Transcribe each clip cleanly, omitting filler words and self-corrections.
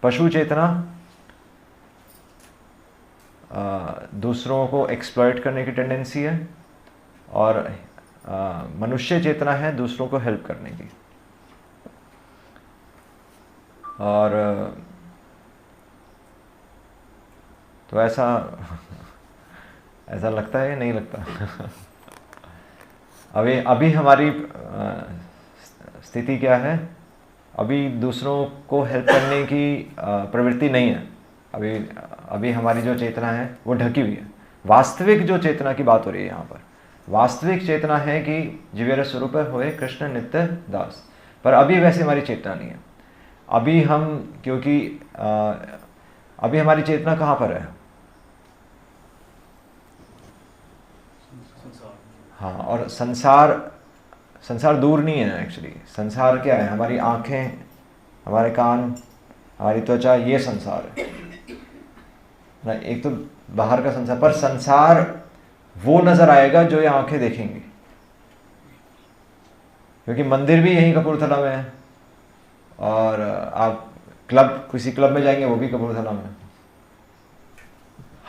पशु चेतना दूसरों को एक्सप्लॉइट करने की टेंडेंसी है, और मनुष्य चेतना है दूसरों को हेल्प करने की। और तो ऐसा ऐसा लगता है या नहीं लगता? अभी हमारी स्थिति क्या है? अभी दूसरों को हेल्प करने की प्रवृत्ति नहीं है। अभी हमारी जो चेतना है वो ढकी हुई है। वास्तविक जो चेतना की बात हो रही है यहाँ पर, वास्तविक चेतना है कि जीवेर स्वरूप होए कृष्ण नित्य दास। पर अभी वैसे हमारी चेतना नहीं है। अभी हम, क्योंकि अभी हमारी चेतना कहाँ पर है? हाँ, और संसार दूर नहीं है एक्चुअली। संसार क्या है? हमारी आंखें, हमारे कान, हमारी त्वचा, ये संसार है ना। एक तो बाहर का संसार, पर संसार वो नजर आएगा जो ये आंखें देखेंगी, क्योंकि मंदिर भी यहीं कपूरथला में है, और आप किसी क्लब में जाएंगे वो भी कपूरथला में है।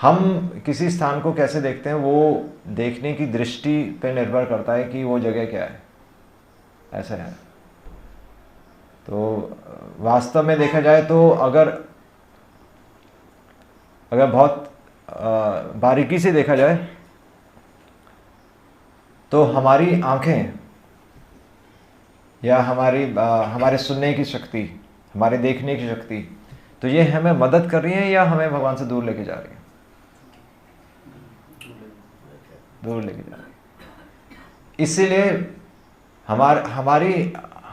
हम किसी स्थान को कैसे देखते हैं वो देखने की दृष्टि पर निर्भर करता है कि वो जगह क्या है। ऐसा है। तो वास्तव में देखा जाए तो अगर बहुत बारीकी से देखा जाए तो हमारी आंखें या हमारे सुनने की शक्ति, हमारे देखने की शक्ति, तो ये हमें मदद कर रही है या हमें भगवान से दूर लेके जा रही है? दूर लेके जा रही है। इसीलिए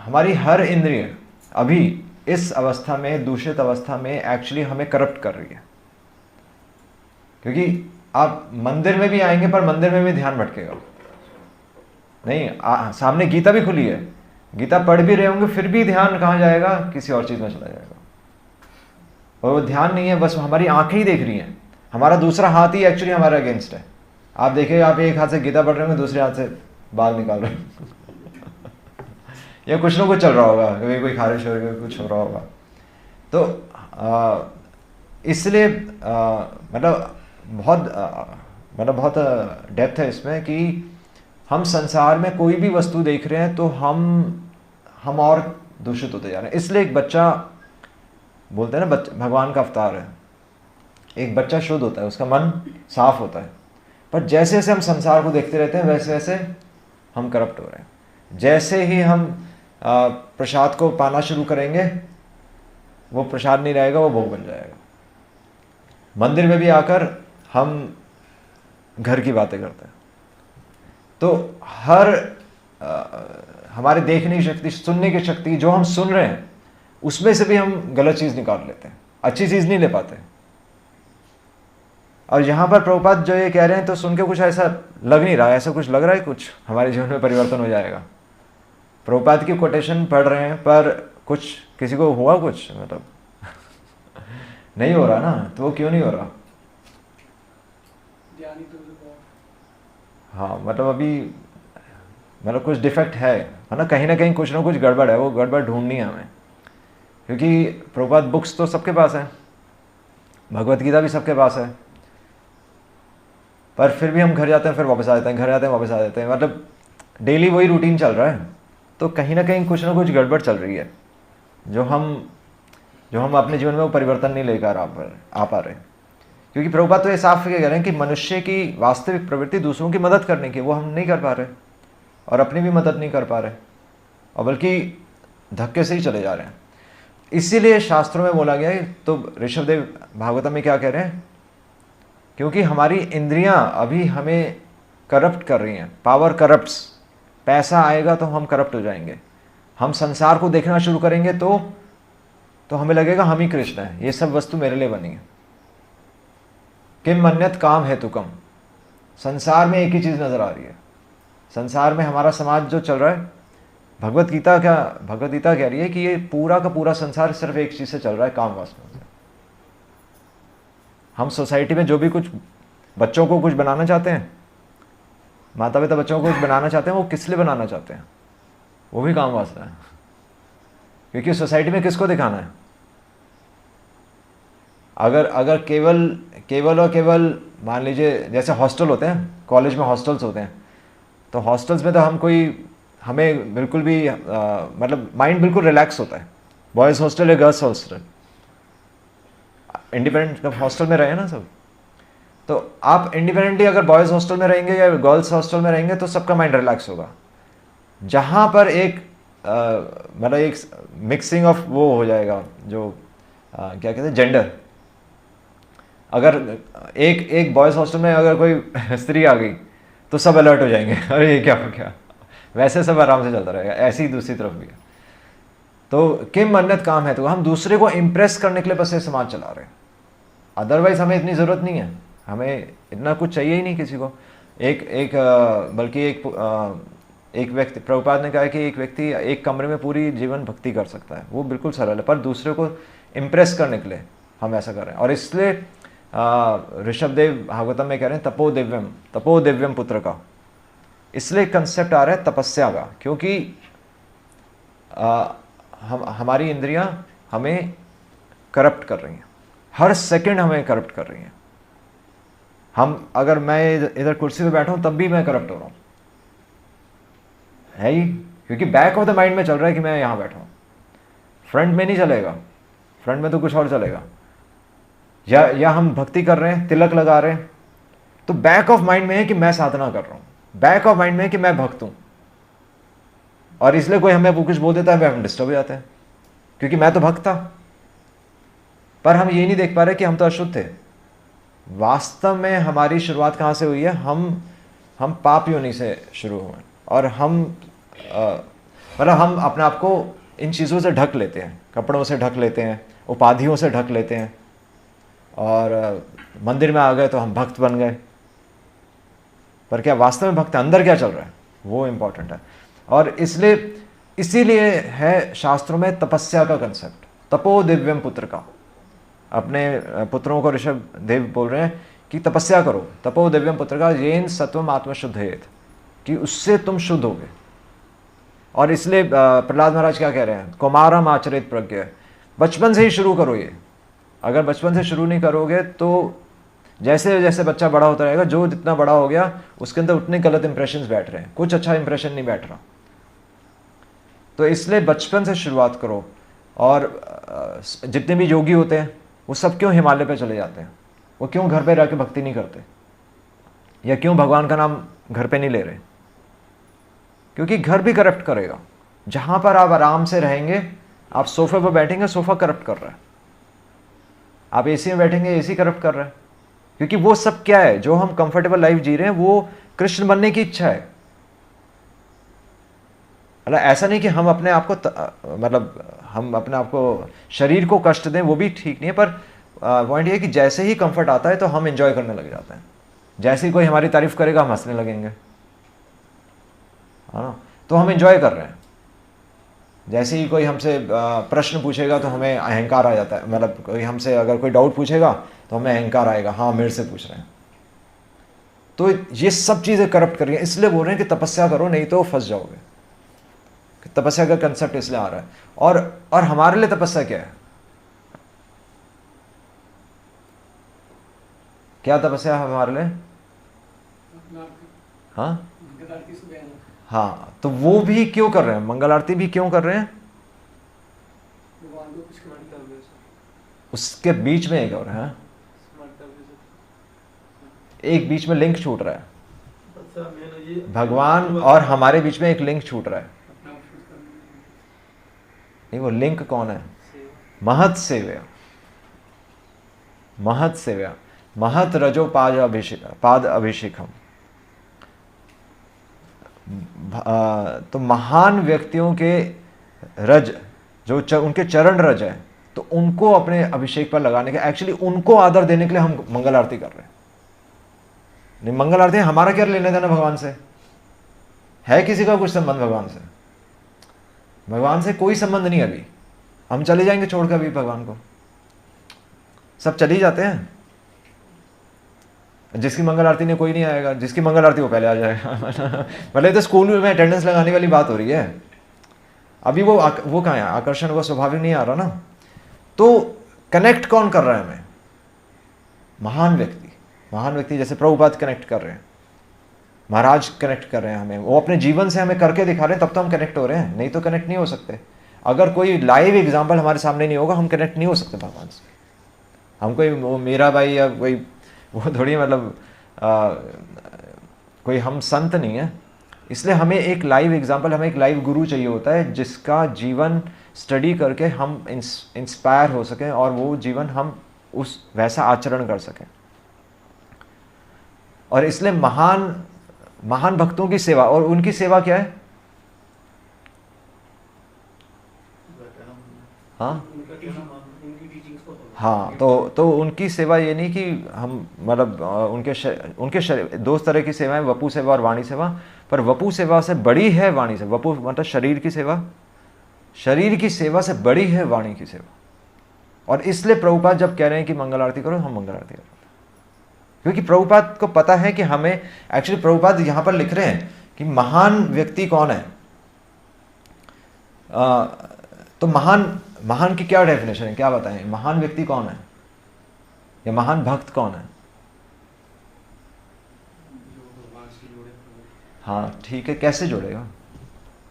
हमारी हर इंद्रिय अभी इस अवस्था में, दूषित अवस्था में एक्चुअली हमें करप्ट कर रही है। क्योंकि आप मंदिर में भी आएंगे पर मंदिर में भी ध्यान भटकेगा नहीं। सामने गीता भी खुली है, गीता पढ़ भी रहे होंगे, फिर भी ध्यान कहाँ जाएगा? किसी और चीज में चला जाएगा। और वो ध्यान नहीं है, बस हमारी आंखें ही देख रही हैं। हमारा दूसरा हाथ ही एक्चुअली हमारे अगेंस्ट है। आप देखिए, आप एक हाथ से गीता पढ़ रहे होंगे, दूसरे हाथ से बाल निकाल रहे हो या कुछ ना कुछ चल रहा होगा, कभी कोई खारिश हो रही, कुछ हो रहा होगा। तो इसलिए बहुत डेप्थ है इसमें कि हम संसार में कोई भी वस्तु देख रहे हैं तो हम और दूषित होते जा रहे हैं। इसलिए एक बच्चा, बोलते हैं ना, भगवान का अवतार है। एक बच्चा शुद्ध होता है, उसका मन साफ होता है, पर जैसे जैसे हम संसार को देखते रहते हैं वैसे वैसे हम करप्ट हो रहे हैं। जैसे ही हम प्रसाद को पाना शुरू करेंगे, वो प्रसाद नहीं रहेगा, वो भोग बन जाएगा। मंदिर में भी आकर हम घर की बातें करते हैं। तो हमारे देखने की शक्ति, सुनने की शक्ति, जो हम सुन रहे हैं उसमें से भी हम गलत चीज निकाल लेते हैं, अच्छी चीज नहीं ले पाते। और यहाँ पर प्रभुपाद जो ये कह रहे हैं तो सुन के कुछ ऐसा लग नहीं रहा है, ऐसा कुछ लग रहा है कुछ हमारे जीवन में परिवर्तन हो जाएगा। प्रभुपाद की कोटेशन पढ़ रहे हैं पर कुछ किसी को हुआ कुछ, मतलब नहीं हो रहा ना। तो वो क्यों नहीं हो रहा? हाँ, मतलब अभी कुछ डिफेक्ट है, ना कहीं कुछ ना कुछ गड़बड़ है। वो गड़बड़ ढूंढनी है हमें, क्योंकि प्रभुपाद बुक्स तो सबके पास है, भगवत गीता भी सबके पास है, पर फिर भी हम घर जाते हैं, फिर वापस आ जाते हैं, घर जाते हैं, वापस आ जाते हैं। मतलब डेली वही रूटीन चल रहा है। तो कहीं ना कुछ ना कुछ गड़बड़ चल रही है, जो हम अपने जीवन में वो परिवर्तन नहीं लेकर आ पा रहे। क्योंकि प्रभुपाद तो ये साफ कह रहे हैं कि मनुष्य की वास्तविक प्रवृत्ति दूसरों की मदद करने की, वो हम नहीं कर पा रहे, और अपनी भी मदद नहीं कर पा रहे, और बल्कि धक्के से ही चले जा रहे हैं। इसीलिए शास्त्रों में बोला गया है। तो ऋषभदेव भागवतम में क्या कह रहे हैं? क्योंकि हमारी इंद्रियां अभी हमें करप्ट कर रही हैं। Power corrupts. पैसा आएगा तो हम करप्ट हो जाएंगे। हम संसार को देखना शुरू करेंगे तो हमें लगेगा हम ही कृष्ण हैं, ये सब वस्तु मेरे लिए बनी है। किम मन्यत काम है तुकम। संसार में एक ही चीज नजर आ रही है। संसार में हमारा समाज जो चल रहा है, भगवत गीता कह रही है कि ये पूरा का पूरा संसार सिर्फ एक चीज से चल रहा है, काम वासना से। हम सोसाइटी में जो भी कुछ बच्चों को कुछ बनाना चाहते हैं, माता पिता बच्चों को कुछ बनाना चाहते हैं, वो किस लिए बनाना चाहते हैं? वो भी काम वासना है। क्योंकि सोसाइटी में किसको दिखाना है? अगर अगर केवल केवल और केवल मान लीजिए जैसे हॉस्टल होते हैं, कॉलेज में हॉस्टल्स होते हैं, तो हॉस्टल्स में तो हमें बिल्कुल भी मतलब माइंड बिल्कुल रिलैक्स होता है। बॉयज़ हॉस्टल या गर्ल्स हॉस्टल, इंडिपेंडेंट हॉस्टल में रहे ना सब, तो आप इंडिपेंडेंटली अगर बॉयज़ हॉस्टल में रहेंगे या गर्ल्स हॉस्टल में रहेंगे तो सबका माइंड रिलैक्स होगा। जहाँ पर एक मतलब एक मिक्सिंग ऑफ वो हो जाएगा, जो क्या कहते हैं, जेंडर। अगर एक बॉयज़ हॉस्टल में अगर कोई स्त्री आ गई तो सब अलर्ट हो जाएंगे, अरे ये क्या हो गया। वैसे सब आराम से चलता रहेगा, ऐसी दूसरी तरफ भी है। तो किम मन्नत काम है, तो हम दूसरे को इम्प्रेस करने के लिए बस ये समाज चला रहे हैं। अदरवाइज हमें इतनी ज़रूरत नहीं है, हमें इतना कुछ चाहिए ही नहीं किसी को। बल्कि एक व्यक्ति, प्रभुपाद ने कहा है कि एक व्यक्ति एक कमरे में पूरी जीवन भक्ति कर सकता है, वो बिल्कुल सरल है, पर दूसरे को इम्प्रेस करने के लिए हम ऐसा कर रहे हैं। और इसलिए ऋषभदेव भागवतम में कह रहे हैं तपो दिव्यम पुत्र का, इसलिए कंसेप्ट आ रहा है तपस्या का, क्योंकि हमारी इंद्रियां हमें करप्ट कर रही हैं, हर सेकंड हमें करप्ट कर रही हैं। अगर मैं इधर कुर्सी पे बैठा हूं तब भी मैं करप्ट हो रहा हूं, है ही, क्योंकि बैक ऑफ द माइंड में चल रहा है कि मैं यहां बैठा हूं, फ्रंट में नहीं चलेगा, फ्रंट में तो कुछ और चलेगा। या हम भक्ति कर रहे हैं, तिलक लगा रहे हैं, तो बैक ऑफ माइंड में है कि मैं साधना कर रहा हूं, बैक ऑफ माइंड में है कि मैं भक्त हूं, और इसलिए कोई हमें वो कुछ बोल देता है, हम डिस्टर्ब हो जाते हैं, क्योंकि मैं तो भक्त था। पर हम ये नहीं देख पा रहे कि हम तो अशुद्ध थे। वास्तव में हमारी शुरुआत कहाँ से हुई है? हम पाप योनि से शुरू हुए, और हम अपने आप को इन चीज़ों से ढक लेते हैं, कपड़ों से ढक लेते हैं, उपाधियों से ढक लेते हैं, और मंदिर में आ गए तो हम भक्त बन गए। पर क्या वास्तव में भक्त अंदर क्या चल रहा है, वो इम्पोर्टेंट है। और इसीलिए है शास्त्रों में तपस्या का कंसेप्ट, तपो दिव्यम पुत्र का। अपने पुत्रों को ऋषभ देव बोल रहे हैं कि तपस्या करो, तपो दिव्यम पुत्र का येन सत्वम आत्मशुद्धेत, कि उससे तुम शुद्ध होगे। और इसलिए प्रहलाद महाराज क्या कह रहे हैं, कौमारम आचरित प्रज्ञ, बचपन से ही शुरू करो ये। अगर बचपन से शुरू नहीं करोगे तो जैसे जैसे बच्चा बड़ा होता रहेगा, जो जितना बड़ा हो गया उसके अंदर उतने गलत इंप्रेशंस बैठ रहे हैं, कुछ अच्छा इंप्रेशन नहीं बैठ रहा। तो इसलिए बचपन से शुरुआत करो। और जितने भी योगी होते हैं वो सब क्यों हिमालय पे चले जाते हैं? वो क्यों घर पे रह के भक्ति नहीं करते, या क्यों भगवान का नाम घर पे नहीं ले रहे? क्योंकि घर भी करप्ट करेगा। जहां पर आप आराम से रहेंगे, आप सोफे पर बैठेंगे, सोफा करप्ट कर रहा है। आप एसी में बैठेंगे, एसी करप्ट कर रहा है। क्योंकि वो सब क्या है, जो हम कंफर्टेबल लाइफ जी रहे हैं, वो कृष्ण बनने की इच्छा है। मतलब ऐसा नहीं कि हम अपने आप को शरीर को कष्ट दें, वो भी ठीक नहीं है। पर पॉइंट ये है कि जैसे ही कंफर्ट आता है तो हम एंजॉय करने लग जाते हैं। जैसे ही कोई हमारी तारीफ करेगा हम हंसने लगेंगे, है ना? तो हम एंजॉय कर रहे हैं। जैसे ही कोई हमसे प्रश्न पूछेगा तो हमें अहंकार आ जाता है, मतलब कोई हमसे अगर कोई डाउट पूछेगा तो हमें अहंकार आएगा, हाँ मेरे से पूछ रहे हैं। तो ये सब चीज़ें करप्ट कर रही हैं। इसलिए बोल रहे हैं कि तपस्या करो, नहीं तो फंस जाओगे। तपस्या का कंसेप्ट इसलिए आ रहा है। और हमारे लिए तपस्या क्या है? क्या तपस्या है हमारे लिए? हाँ हाँ, तो वो भी क्यों कर रहे हैं? मंगल आरती भी क्यों कर रहे हैं? उसके बीच में एक और है, एक बीच में लिंक छूट रहा है। भगवान और हमारे बीच में एक लिंक छूट रहा है। नहीं, वो लिंक कौन है? महत सेव्या, महत सेव्या, महत रजो पाद अभिषेकम। तो महान व्यक्तियों के रज, जो उनके चरण रज है, तो उनको अपने अभिषेक पर लगाने के, एक्चुअली उनको आदर देने के लिए हम मंगल आरती कर रहे हैं। नहीं, मंगल आरती हमारा क्या लेने देना भगवान से? है किसी का कुछ संबंध भगवान से? भगवान से कोई संबंध नहीं। अभी हम चले जाएंगे छोड़कर अभी भगवान को, सब चले जाते हैं। जिसकी मंगल आरती ने कोई नहीं आएगा, जिसकी मंगल आरती वो पहले आ जाएगा। मतलब तो स्कूल में अटेंडेंस लगाने वाली बात हो रही है। अभी वो कहाँ है? आकर्षण वो स्वाभाविक नहीं आ रहा ना। तो कनेक्ट कौन कर रहा है हमें? महान व्यक्ति जैसे प्रभुपाद कनेक्ट कर रहे हैं, महाराज कनेक्ट कर रहे हैं हमें, वो अपने जीवन से हमें करके दिखा रहे हैं, तब तो हम कनेक्ट हो रहे हैं, नहीं तो कनेक्ट नहीं हो सकते। अगर कोई लाइव एग्जाम्पल हमारे सामने नहीं होगा, हम कनेक्ट नहीं हो सकते भगवान से। हम कोई वो मीरा बाई या कोई वो थोड़ी मतलब कोई हम संत नहीं है। इसलिए हमें एक लाइव एग्जाम्पल, हमें एक लाइव गुरु चाहिए होता है, जिसका जीवन स्टडी करके हम इंस्पायर हो सकें और वो जीवन हम उस वैसा आचरण कर सकें। और इसलिए महान भक्तों की सेवा, और उनकी सेवा क्या है? हाँ, तो उनकी सेवा ये नहीं कि हम मतलब उनके दो तरह की सेवाएं, वपु सेवा और वाणी सेवा। पर वपु सेवा से बड़ी है वाणी सेवा। वपु मतलब शरीर की सेवा, शरीर की सेवा से बड़ी है वाणी की सेवा। और इसलिए प्रभुपाद जब कह रहे हैं कि मंगल आरती करो, हम मंगल आरती करो, क्योंकि प्रभुपाद को पता है कि हमें, एक्चुअली प्रभुपाद यहाँ पर लिख रहे हैं कि महान व्यक्ति कौन है। तो महान की क्या डेफिनेशन है, क्या बताएं? महान व्यक्ति कौन है या महान भक्त कौन है? हाँ ठीक है, कैसे जोड़ेगा?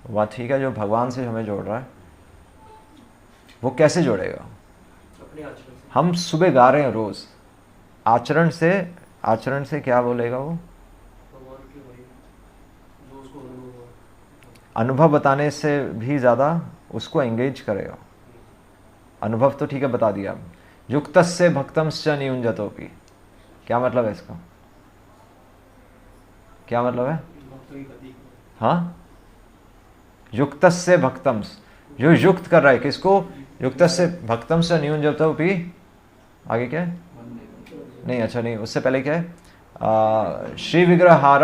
वह ठीक है, जो भगवान से हमें जोड़ रहा है वो कैसे जोड़ेगा? हम सुबह गा रहे हैं रोज, आचरण से क्या बोलेगा वो? अनुभव बताने से भी ज़्यादा उसको एंगेज करेगा। अनुभव तो ठीक है, बता दिया। युक्तस्य भक्तंश्च नियुञ्जतोऽपि, क्या मतलब है इसका? क्या मतलब है? हाँ, युक्तस्य भक्तंस, जो युक्त कर रहा है किसको? युक्तस्य भक्तंश्च नियुञ्जतोऽपि, आगे क्या है? नहीं, अच्छा नहीं, उससे पहले क्या है? श्री विग्रहार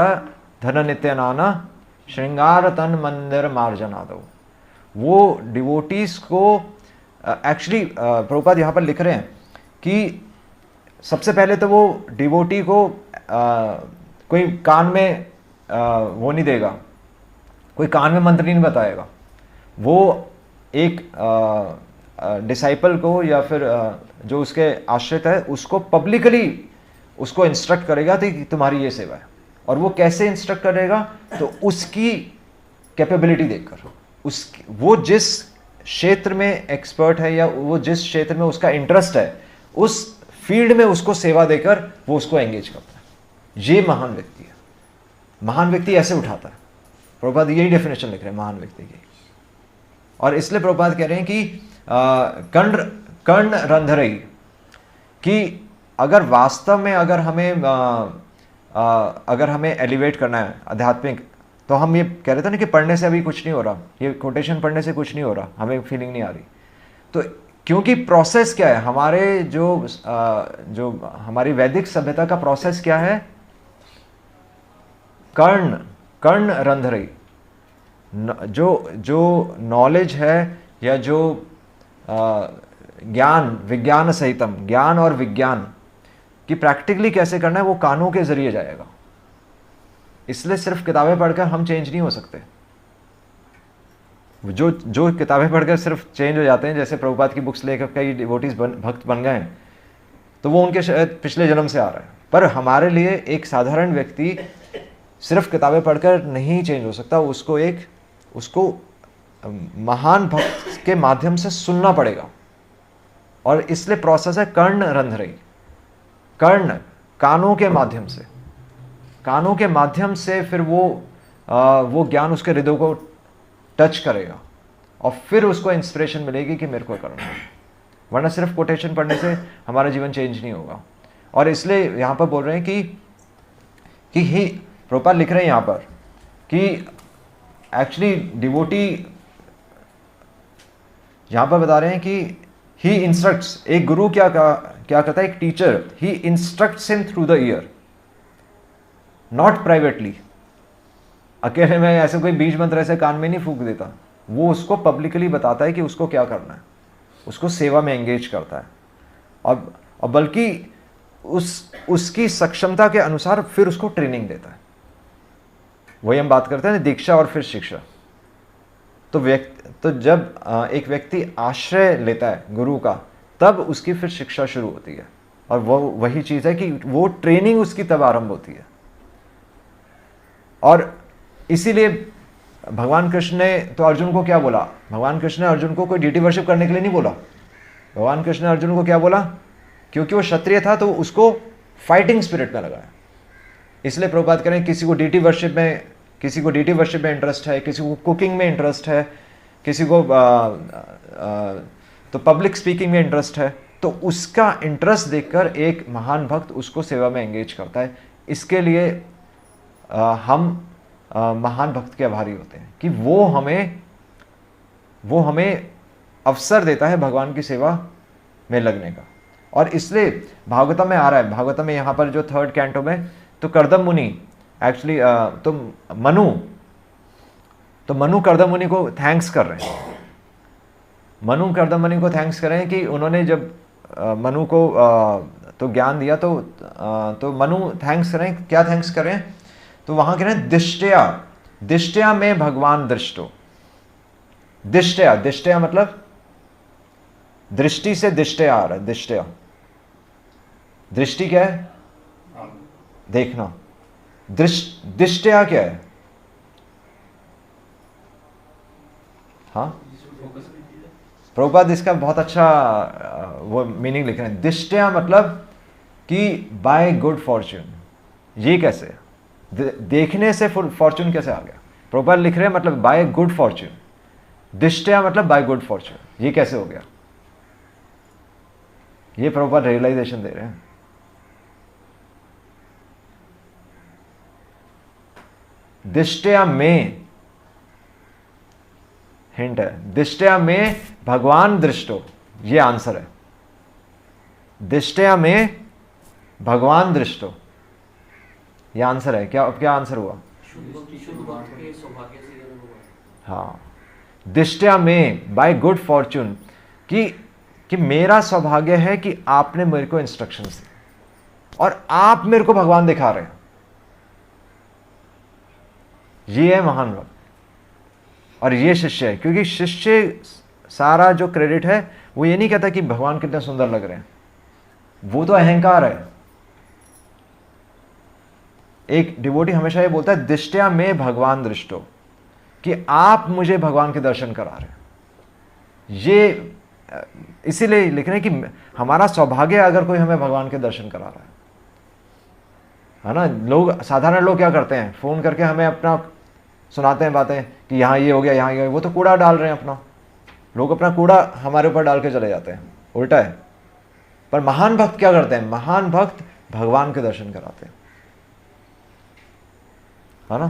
धन नित्य नाना श्रृंगार तन मंदिर मार्जनादो। वो डिवोटीज को एक्चुअली प्रभुपाद यहाँ पर लिख रहे हैं कि सबसे पहले तो वो डिवोटी को कोई कान में वो नहीं देगा, कोई कान में मंत्र नहीं बताएगा। वो एक डिसाइपल को या फिर जो उसके आश्रित है उसको पब्लिकली उसको इंस्ट्रक्ट करेगा कि तुम्हारी ये सेवा है। और वो कैसे इंस्ट्रक्ट करेगा? तो उसकी कैपेबिलिटी देखकर, वो जिस क्षेत्र में एक्सपर्ट है या वो जिस क्षेत्र में उसका इंटरेस्ट है, उस फील्ड में उसको सेवा देकर वो उसको एंगेज करता है। ये महान व्यक्ति है। महान व्यक्ति ऐसे उठाता है। प्रभुपाद यही डेफिनेशन लिख रहे हैं महान व्यक्ति की। और इसलिए प्रभुपाद कह रहे हैं कि कर्ण रंध्रई, कि अगर वास्तव में अगर हमें एलिवेट करना है आध्यात्मिक, तो हम ये कह रहे थे ना कि पढ़ने से अभी कुछ नहीं हो रहा, ये कोटेशन पढ़ने से कुछ नहीं हो रहा, हमें फीलिंग नहीं आ रही। तो क्योंकि प्रोसेस क्या है, हमारे जो हमारी वैदिक सभ्यता का प्रोसेस क्या है? कर्ण रंध्रई, जो नॉलेज है या जो विज्ञान सहितम, ज्ञान और विज्ञान कि प्रैक्टिकली कैसे करना है, वो कानों के जरिए जाएगा। इसलिए सिर्फ किताबें पढ़कर हम चेंज नहीं हो सकते। जो किताबें पढ़कर सिर्फ चेंज हो जाते हैं, जैसे प्रभुपाद की बुक्स लेकर कई डिवोटीज भक्त बन गए हैं, तो वो उनके शायद पिछले जन्म से आ रहा है। पर हमारे लिए एक साधारण व्यक्ति सिर्फ किताबें पढ़कर नहीं चेंज हो सकता, उसको महान भक्त के माध्यम से सुनना पड़ेगा। और इसलिए प्रोसेस है कर्ण रंध्रई। कर्ण कानों के माध्यम से फिर वो ज्ञान उसके हृदय को टच करेगा और फिर उसको इंस्पिरेशन मिलेगी कि मेरे को करना है। वरना सिर्फ कोटेशन पढ़ने से हमारा जीवन चेंज नहीं होगा। और इसलिए यहाँ पर बोल रहे हैं कि ही प्रभुपाद लिख रहे हैं यहाँ पर कि एक्चुअली डिवोटी, यहाँ पर बता रहे हैं कि ही इंस्ट्रक्ट्स, एक गुरु क्या करता है, एक teacher, he instructs him through the year, not privately. अकेले में ऐसे कोई बीज मंत्र ऐसे कान में नहीं फूंक देता, वो उसको पब्लिकली बताता है कि उसको क्या करना है, उसको सेवा में एंगेज करता है। और बल्कि उसकी सक्षमता के अनुसार फिर उसको ट्रेनिंग देता है। वही हम बात करते हैं दीक्षा और फिर शिक्षा। तो जब एक व्यक्ति आश्रय लेता है गुरु का, तब उसकी फिर शिक्षा शुरू होती है। और वो वही चीज़ है कि वो ट्रेनिंग उसकी तब आरंभ होती है। और इसीलिए भगवान कृष्ण ने तो अर्जुन को क्या बोला, भगवान कृष्ण ने अर्जुन को कोई डीटी वर्शिप करने के लिए नहीं बोला। भगवान कृष्ण ने अर्जुन को क्या बोला, क्योंकि वो क्षत्रिय था तो उसको फाइटिंग स्पिरिट में लगाया। इसलिए प्रभुपाद करें किसी को डीटी वर्शिप में इंटरेस्ट है, किसी को कुकिंग में इंटरेस्ट है, किसी को तो पब्लिक स्पीकिंग में इंटरेस्ट है, तो उसका इंटरेस्ट देखकर एक महान भक्त उसको सेवा में एंगेज करता है। इसके लिए हम महान भक्त के आभारी होते हैं कि वो हमें अवसर देता है भगवान की सेवा में लगने का। और इसलिए भागवतम में आ रहा है, भागवतम में यहाँ पर जो 3rd कैंटो में तो कर्दम मुनि एक्चुअली तो मनु कर्दम मुनि को थैंक्स कर रहे हैं। मनु कर्दम मुनि को थैंक्स कर रहे हैं कि उन्होंने जब मनु को तो ज्ञान दिया तो मनु थैंक्स कर रहे हैं। क्या थैंक्स कर रहे हैं, तो वहां कह रहे हैं दिष्टया में भगवान दृष्टो। दिष्टया मतलब दृष्टि से दिष्टया आ रहा है। दृष्टि क्या है, देखना। दिष्टया क्या है, हाँ प्रभुपाद इसका बहुत अच्छा वो मीनिंग लिख रहे हैं। दिष्टया मतलब कि बाय गुड फॉर्च्यून। ये कैसे, देखने से फॉर्च्यून कैसे आ गया, प्रभुपाद लिख रहे हैं मतलब बाय गुड फॉर्च्यून। दिष्टया मतलब बाय गुड फॉर्च्यून, ये कैसे हो गया, ये प्रभुपाद रियलाइजेशन दे रहे हैं। दिष्टया में हिंट है, दिष्टया में भगवान दृष्टो, ये आंसर है। दिष्टया में भगवान दृष्टो, ये आंसर है। क्या आंसर हुआ, हाँ, दिष्टया में बाय गुड फॉर्च्यून कि मेरा सौभाग्य है कि आपने मेरे को इंस्ट्रक्शंस दी और आप मेरे को भगवान दिखा रहे हैं। ये है महान भक्त और ये शिष्य है। क्योंकि शिष्य सारा जो क्रेडिट है वो ये नहीं कहता कि भगवान कितने सुंदर लग रहे हैं, वो तो अहंकार है। एक डिवोटी हमेशा ये बोलता है दिष्टया में भगवान दृष्टो, कि आप मुझे भगवान के दर्शन करा रहे हैं। ये इसीलिए लिख रहे हैं कि हमारा सौभाग्य अगर कोई हमें भगवान के दर्शन करा रहा है ना। लोग, साधारण लोग क्या करते हैं, फोन करके हमें अपना सुनाते हैं बातें कि यहाँ ये हो गया, यहाँ ये, वो तो कूड़ा डाल रहे हैं अपना। लोग अपना कूड़ा हमारे ऊपर डाल के चले जाते हैं, उल्टा है। पर महान भक्त क्या करते हैं, महान भक्त भगवान के दर्शन कराते हैं, है ना।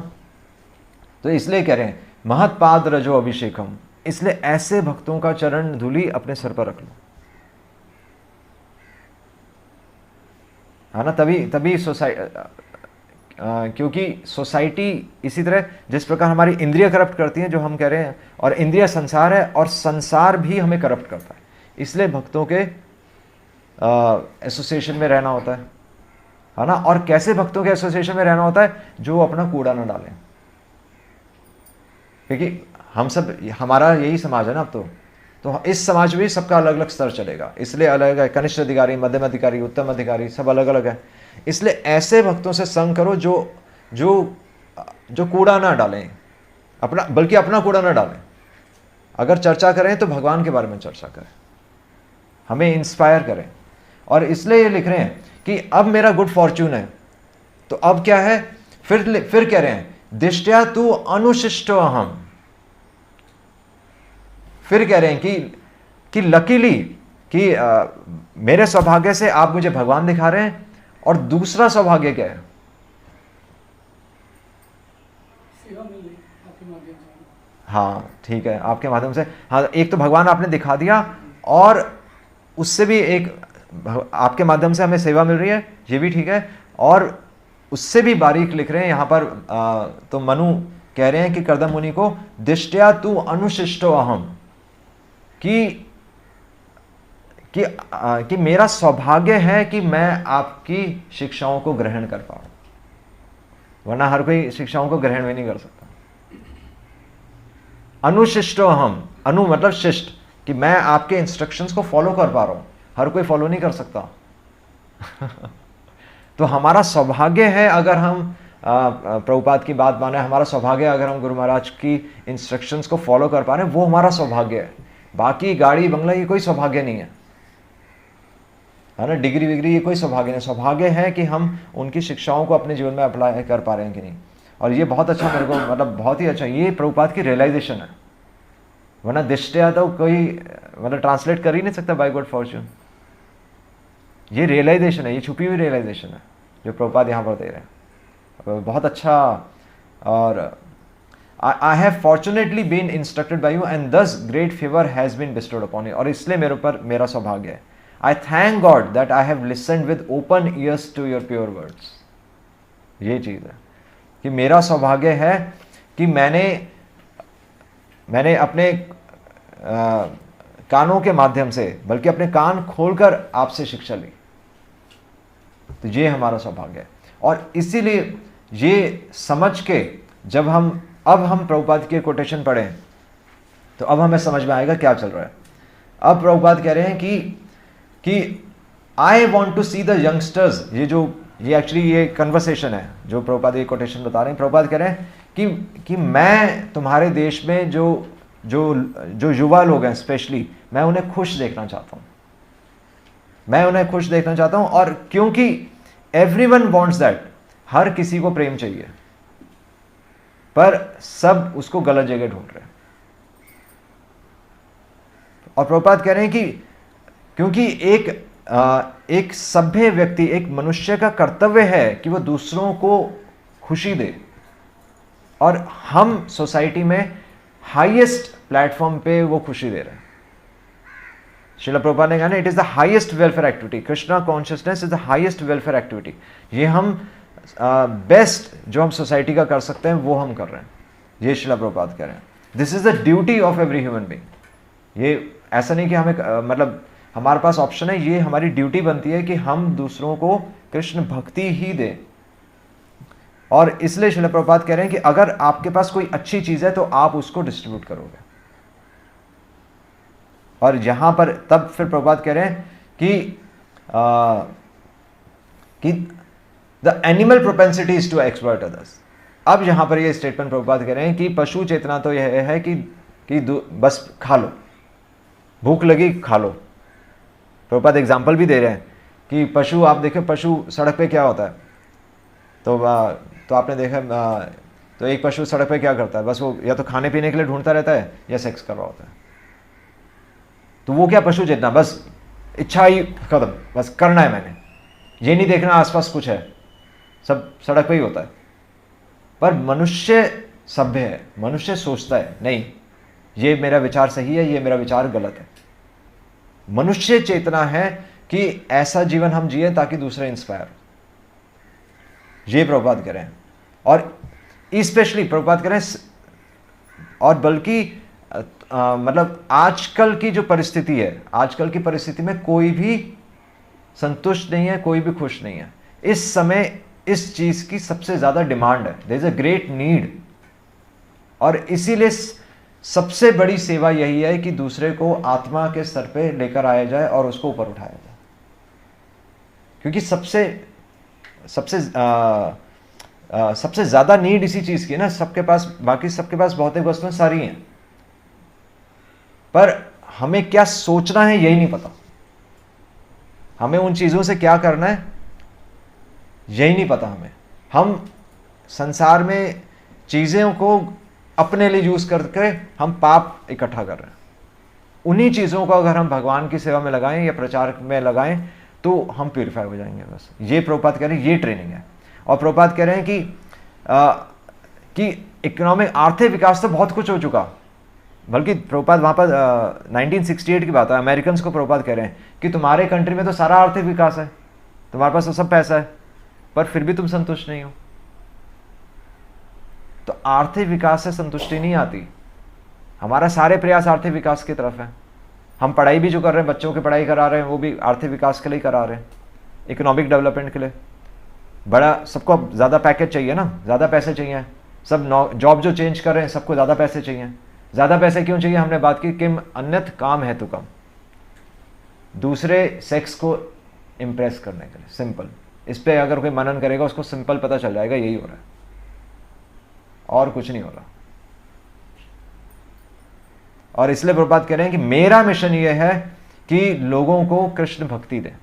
तो इसलिए कह रहे हैं महत्पाद रजो अभिषेकम, इसलिए ऐसे भक्तों का चरण धूलि अपने सर पर रख लो, है ना। तभी क्योंकि सोसाइटी इसी तरह जिस प्रकार हमारी इंद्रिय करप्ट करती हैं, जो हम कह रहे हैं, और इंद्रिय संसार है और संसार भी हमें करप्ट करता है। इसलिए भक्तों के एसोसिएशन में रहना होता है ना। और कैसे भक्तों के एसोसिएशन में रहना होता है, जो अपना कूड़ा ना डालें। क्योंकि हम सब, हमारा यही समाज है ना। अब तो इस समाज में सबका अलग अलग स्तर चलेगा, इसलिए अलग है। कनिष्ठ अधिकारी, मध्यम अधिकारी, उत्तम अधिकारी, सब अलग अलग है। इसलिए ऐसे भक्तों से संग करो जो कूड़ा ना डालें अपना, बल्कि अपना कूड़ा ना डालें। अगर चर्चा करें तो भगवान के बारे में चर्चा करें, हमें इंस्पायर करें। और इसलिए ये लिख रहे हैं कि अब मेरा गुड फॉर्च्यून है, तो अब क्या है, फिर कह रहे हैं दिष्टया तु अनुशिष्टो अहम। फिर कह रहे हैं कि लकीली कि मेरे सौभाग्य से आप मुझे भगवान दिखा रहे हैं। और दूसरा सौभाग्य क्या है, हाँ ठीक है, आपके माध्यम से। हाँ, एक तो भगवान आपने दिखा दिया, और उससे भी एक आपके माध्यम से हमें सेवा मिल रही है, ये भी ठीक है। और उससे भी बारीक लिख रहे हैं यहाँ पर। तो मनु कह रहे हैं कि कर्दम मुनि को दिष्टया तु अनुशिष्टो अहम, कि मेरा सौभाग्य है कि मैं आपकी शिक्षाओं को ग्रहण कर पाऊं, वरना हर कोई शिक्षाओं को ग्रहण भी नहीं कर सकता। अनुशिष्टो अहम, अनु मतलब शिष्ट, कि मैं आपके इंस्ट्रक्शंस को फॉलो कर पा रहा हूं, हर कोई फॉलो नहीं कर सकता। तो हमारा सौभाग्य है अगर हम प्रभुपाद की बात माने, हमारा सौभाग्य अगर हम गुरु महाराज की इंस्ट्रक्शंस को फॉलो कर पा रहे हैं, वो हमारा सौभाग्य है। बाकी गाड़ी बंगला ये कोई सौभाग्य नहीं है ना, डिग्री विग्री ये कोई सौभाग्य नहीं। सौभाग्य है कि हम उनकी शिक्षाओं को अपने जीवन में अप्लाई कर पा रहे हैं कि नहीं। और ये बहुत अच्छा, मेरे को मतलब बहुत ही अच्छा, ये प्रभुपाद की रियलाइजेशन है। वरना दिष्टया तो कोई मतलब ट्रांसलेट कर ही नहीं सकता बाय गुड फॉर्च्यून। ये रियलाइजेशन है, ये छुपी हुई रियलाइजेशन है जो प्रभुपाद यहाँ पर दे रहे हैं। बहुत अच्छा। और I have fortunately been instructed by you and this great favour has been bestowed upon you, और इसलिए मेरे ऊपर मेरा सौभाग्य है। I thank God that I have listened with open ears to your pure words. ये चीज़ है कि मेरा सौभाग्य है कि मैंने अपने कानों के माध्यम से, बल्कि अपने कान खोलकर आपसे शिक्षा ली। तो ये हमारा सौभाग्य है। और इसीलिए ये समझ के जब हम प्रभुपाद के कोटेशन पढ़ें तो अब हमें समझ में आएगा क्या चल रहा है। अब प्रभुपाद कह रहे हैं कि I want to see the youngsters. ये एक्चुअली ये कन्वर्सेशन है जो प्रभुपाद ये कोटेशन बता रहे हैं। प्रभुपाद कह रहे हैं कि मैं तुम्हारे देश में जो युवा लोग हैं स्पेशली, मैं उन्हें खुश देखना चाहता हूँ। मैं उन्हें खुश देखना चाहता हूँ। और क्योंकि एवरीवन वांट्स दैट, हर किसी को प्रेम चाहिए, पर सब उसको गलत जगह ढूंढ रहे हैं। और प्रभुपाद कह रहे हैं कि क्योंकि एक सभ्य व्यक्ति, एक मनुष्य का कर्तव्य है कि वह दूसरों को खुशी दे। और हम सोसाइटी में हाईएस्ट प्लेटफॉर्म पे वो खुशी दे रहे हैं। श्रील प्रभुपाद ने कहा ना, it is the highest welfare activity. Krishna consciousness is the highest welfare activity. ये हम बेस्ट जो हम सोसाइटी का कर सकते हैं वो हम कर रहे हैं। ये श्रील प्रभुपाद कह रहे हैं, this is the duty of every human being. ये ऐसा नहीं कि हमें मतलब हमारे पास ऑप्शन है, ये हमारी ड्यूटी बनती है कि हम दूसरों को कृष्ण भक्ति ही दें। और इसलिए श्रील प्रभुपाद कह रहे हैं कि अगर आपके पास कोई अच्छी चीज है तो आप उसको डिस्ट्रीब्यूट करोगे। और यहां पर तब फिर प्रभुपाद कह रहे हैं कि the animal propensity is to exploit others. अब यहां पर ये स्टेटमेंट प्रभुपाद कह रहे हैं कि पशु चेतना तो यह है कि बस खा लो, भूख लगी खा लो। प्रभुपाद एग्जाम्पल भी दे रहे हैं कि पशु, आप देखें पशु सड़क पे क्या होता है, तो आपने देखा तो एक पशु सड़क पे क्या करता है, बस वो या तो खाने पीने के लिए ढूंढता रहता है या सेक्स कर रहा होता है। तो वो क्या पशु चेतना, बस इच्छा ही खत्म, बस करना है मैंने, ये नहीं देखना आसपास कुछ है, सब सड़क पे ही होता है। पर मनुष्य सभ्य है, मनुष्य सोचता है नहीं ये मेरा विचार सही है, ये मेरा विचार गलत है। मनुष्य चेतना है कि ऐसा जीवन हम जिए ताकि दूसरे इंस्पायर हो। ये प्रभुपाद कह रहे हैं। और स्पेशली प्रभुपाद कह रहे हैं, और बल्कि मतलब आजकल की जो परिस्थिति है, आजकल की परिस्थिति में कोई भी संतुष्ट नहीं है, कोई भी खुश नहीं है। इस समय इस चीज की सबसे ज्यादा डिमांड है, there is a great need. और इसीलिए सबसे बड़ी सेवा यही है कि दूसरे को आत्मा के स्तर पे लेकर आया जाए और उसको ऊपर उठाया जाए। क्योंकि सबसे ज्यादा नीड इसी चीज की है ना। सबके पास, बाकी सबके पास भौतिक वस्तुएं सारी हैं, पर हमें क्या सोचना है यही नहीं पता। हमें उन चीजों से क्या करना है यही नहीं पता हमें। हम संसार में चीजों को अपने लिए यूज करके हम पाप इकट्ठा कर रहे हैं। उन्हीं चीजों को अगर हम भगवान की सेवा में लगाएं या प्रचार में लगाएं तो हम प्यूरिफाई हो जाएंगे। बस ये प्रभुपाद कह रहे हैं, ये ट्रेनिंग है। और प्रभुपाद कह रहे हैं कि इकोनॉमिक, आर्थिक विकास तो बहुत कुछ हो चुका। बल्कि प्रभुपाद वहाँ पर 1968 की बात है, अमेरिकन को प्रभुपाद कह रहे हैं कि तुम्हारे कंट्री में तो सारा आर्थिक विकास है, तुम्हारे पास तो सब पैसा है, पर फिर भी तुम संतुष्ट नहीं हो। तो आर्थिक विकास से संतुष्टि नहीं आती। हमारा सारे प्रयास आर्थिक विकास की तरफ है। हम पढ़ाई भी जो कर रहे हैं, बच्चों की पढ़ाई करा रहे हैं, वो भी आर्थिक विकास के लिए करा रहे हैं, इकोनॉमिक डेवलपमेंट के लिए। बड़ा सबको ज़्यादा पैकेज चाहिए ना, ज़्यादा पैसे चाहिए। सब जॉब जो चेंज कर रहे हैं सबको ज़्यादा पैसे चाहिए। ज़्यादा पैसे क्यों चाहिए? हमने बात की किम अन्यथ काम है तो कम। दूसरे सेक्स को इम्प्रेस करने के लिए, सिंपल। इस पे अगर कोई मनन करेगा उसको सिंपल पता चल जाएगा यही हो रहा है, और कुछ नहीं हो रहा। और इसलिए प्रभुपाद कह रहे हैं कि मेरा मिशन यह है कि लोगों को कृष्ण भक्ति दे,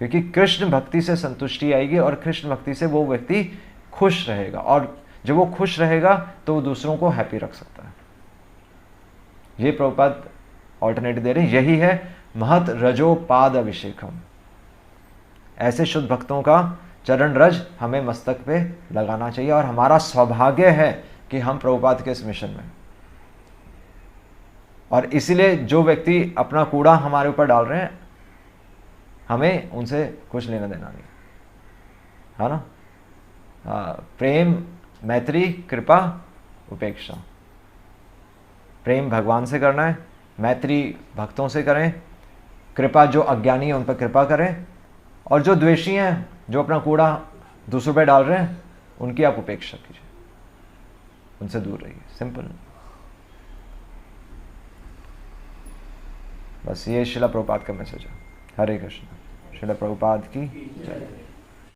क्योंकि कृष्ण भक्ति से संतुष्टि आएगी और कृष्ण भक्ति से वो व्यक्ति खुश रहेगा, और जब वो खुश रहेगा तो वो दूसरों को हैप्पी रख सकता है। ये प्रभुपाद ऑल्टरनेटिव दे रहे हैं, यही है महत रजोपाद अभिषेकम। ऐसे शुद्ध भक्तों का चरण रज हमें मस्तक पे लगाना चाहिए, और हमारा सौभाग्य है कि हम प्रभुपाद के इस मिशन में। और इसीलिए जो व्यक्ति अपना कूड़ा हमारे ऊपर डाल रहे हैं, हमें उनसे कुछ लेना देना नहीं, है ना। प्रेम, मैत्री, कृपा, उपेक्षा। प्रेम भगवान से करना है, मैत्री भक्तों से करें, कृपा जो अज्ञानी है उन पर कृपा करें, और जो द्वेषी हैं, जो अपना कूड़ा दूसरों पे डाल रहे हैं, उनकी आप उपेक्षा कीजिए, उनसे दूर रहिए। सिंपल। बस ये शिला प्रभुपाद का मैसेज है। हरे कृष्ण। शिला प्रभुपाद की जय।